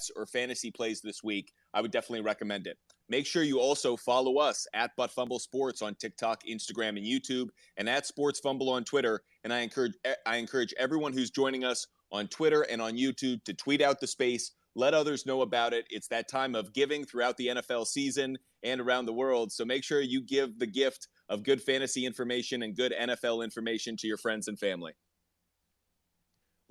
bets or fantasy plays this week, I would definitely recommend it. Make sure you also follow us at Fumble Sports on TikTok, Instagram, and YouTube, and at Sports Fumble on Twitter. And I encourage everyone who's joining us on Twitter and on YouTube to tweet out the space. Let others know about it. It's that time of giving throughout the NFL season and around the world. So make sure you give the gift of good fantasy information and good NFL information to your friends and family.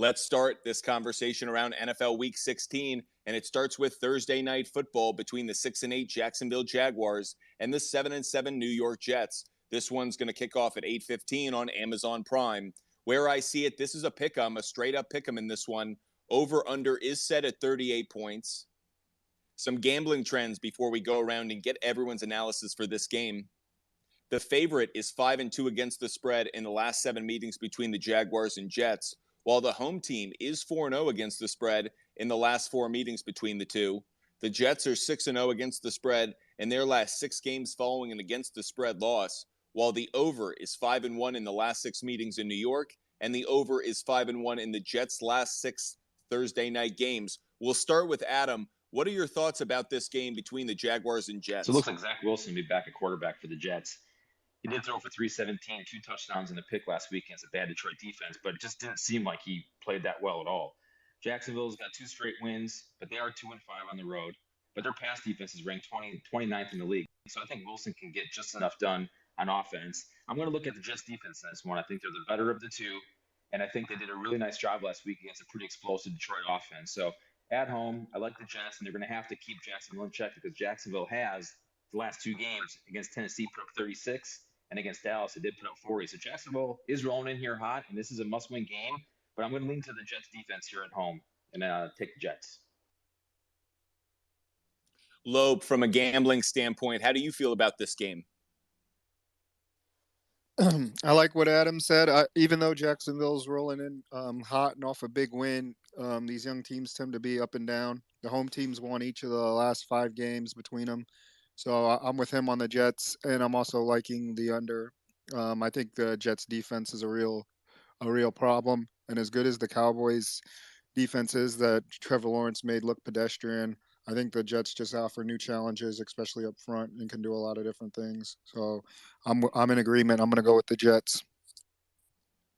Let's start this conversation around NFL Week 16, and it starts with Thursday night football between the 6-8 Jacksonville Jaguars and the 7-7 New York Jets. This one's going to kick off at 8:15 on Amazon Prime. Where I see it, this is a pick'em, a straight-up pick'em in this one. Over-under is set at 38 points. Some gambling trends before we go around and get everyone's analysis for this game. The favorite is 5-2 against the spread in the last 7 meetings between the Jaguars and Jets, while the home team is 4-0 against the spread in the last 4 meetings between the two. The Jets are 6-0 against the spread in their last 6 games following an against the spread loss, while the over is 5-1 in the last 6 meetings in New York, and the over is 5-1 in the Jets' last 6 Thursday night games. We'll start with Adam. What are your thoughts about this game between the Jaguars and Jets? So it looks like Zach Wilson will be back at quarterback for the Jets. He did throw for 317, 2 touchdowns and a pick last week against a bad Detroit defense, but it just didn't seem like he played that well at all. Jacksonville's got 2 straight wins, but they are 2-5 on the road. But their pass defense is ranked 29th in the league. So I think Wilson can get just enough done on offense. I'm going to look at the Jets defense in this one. I think they're the better of the two, and I think they did a really nice job last week against a pretty explosive Detroit offense. So at home, I like the Jets, and they're going to have to keep Jacksonville in check because Jacksonville has the last 2 games against Tennessee put up 36. And against Dallas, it did put up 40. So Jacksonville is rolling in here hot, and this is a must-win game. But I'm going to lean to the Jets defense here at home and take the Jets. Loeb, from a gambling standpoint, how do you feel about this game? I like what Adam said. Even though Jacksonville's rolling in hot and off a big win, these young teams tend to be up and down. The home teams won each of the last 5 games between them. So I'm with him on the Jets, and I'm also liking the under. I think the Jets defense is a real problem, and as good as the Cowboys defense is that Trevor Lawrence made look pedestrian, I think the Jets just offer new challenges, especially up front, and can do a lot of different things. So I'm in agreement. I'm going to go with the Jets.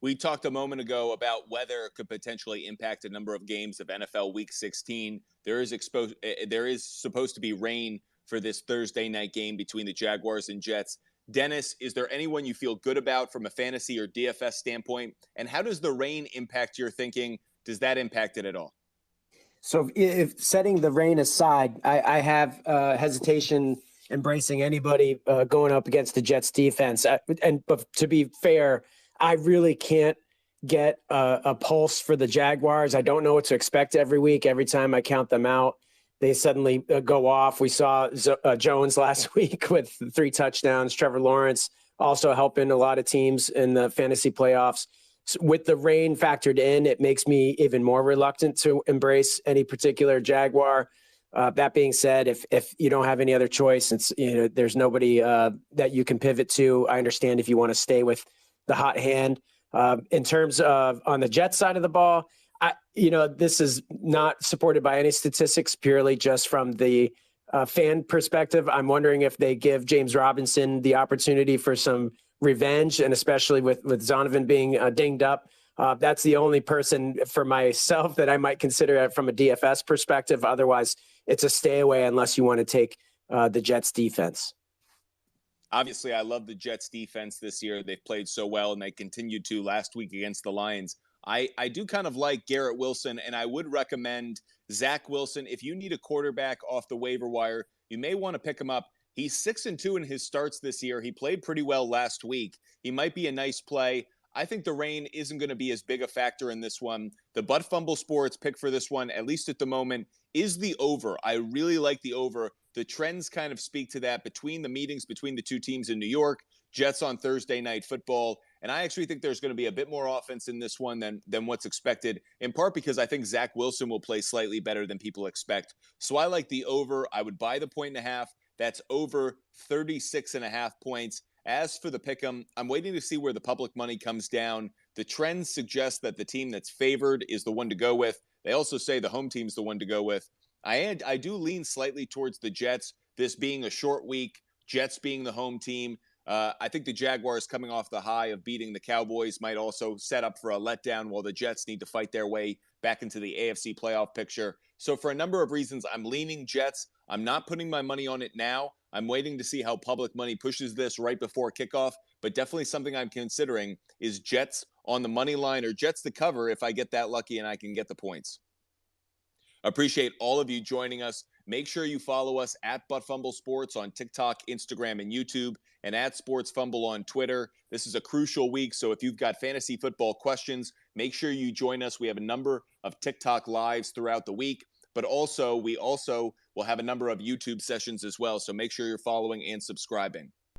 We talked a moment ago about weather could potentially impact a number of games of NFL Week 16. There is supposed to be rain for this Thursday night game between the Jaguars and Jets. Dennis, is there anyone you feel good about from a fantasy or DFS standpoint? And how does the rain impact your thinking? Does that impact it at all? So if setting the rain aside, I have hesitation embracing anybody going up against the Jets defense. But to be fair, I really can't get a pulse for the Jaguars. I don't know what to expect every week. Every time I count them out, they suddenly go off. We saw Jones last week with 3 touchdowns. Trevor Lawrence also helping a lot of teams in the fantasy playoffs. So with the rain factored in, it makes me even more reluctant to embrace any particular Jaguar. That being said, if you don't have any other choice, there's nobody that you can pivot to. I understand if you want to stay with the hot hand. In terms of on the Jets side of the ball, this is not supported by any statistics, purely just from the fan perspective. I'm wondering if they give James Robinson the opportunity for some revenge, and especially with Zonovan being dinged up. That's the only person for myself that I might consider from a DFS perspective. Otherwise, it's a stay away unless you want to take the Jets defense. Obviously, I love the Jets defense this year. They've played so well, and they continued to last week against the Lions. I do kind of like Garrett Wilson, and I would recommend Zach Wilson. If you need a quarterback off the waiver wire, you may want to pick him up. He's 6-2 in his starts this year. He played pretty well last week. He might be a nice play. I think the rain isn't going to be as big a factor in this one. The Fumble Sports pick for this one, at least at the moment, is the over. I really like the over. The trends kind of speak to that between the meetings between the two teams in New York, Jets on Thursday Night Football. And I actually think there's going to be a bit more offense in this one than what's expected, in part because I think Zach Wilson will play slightly better than people expect. So I like the over. I would buy the 1.5. That's over 36.5 points. As for the pick'em, I'm waiting to see where the public money comes down. The trends suggest that the team that's favored is the one to go with. They also say the home team's the one to go with. I do lean slightly towards the Jets, this being a short week, Jets being the home team. I think the Jaguars coming off the high of beating the Cowboys might also set up for a letdown while the Jets need to fight their way back into the AFC playoff picture. So for a number of reasons, I'm leaning Jets. I'm not putting my money on it now. I'm waiting to see how public money pushes this right before kickoff, but definitely something I'm considering is Jets on the money line or Jets to cover if I get that lucky and I can get the points. Appreciate all of you joining us. Make sure you follow us at Butt Fumble Sports on TikTok, Instagram, and YouTube, and at Sports Fumble on Twitter. This is a crucial week, so if you've got fantasy football questions, make sure you join us. We have a number of TikTok lives throughout the week, but we also will have a number of YouTube sessions as well, so make sure you're following and subscribing.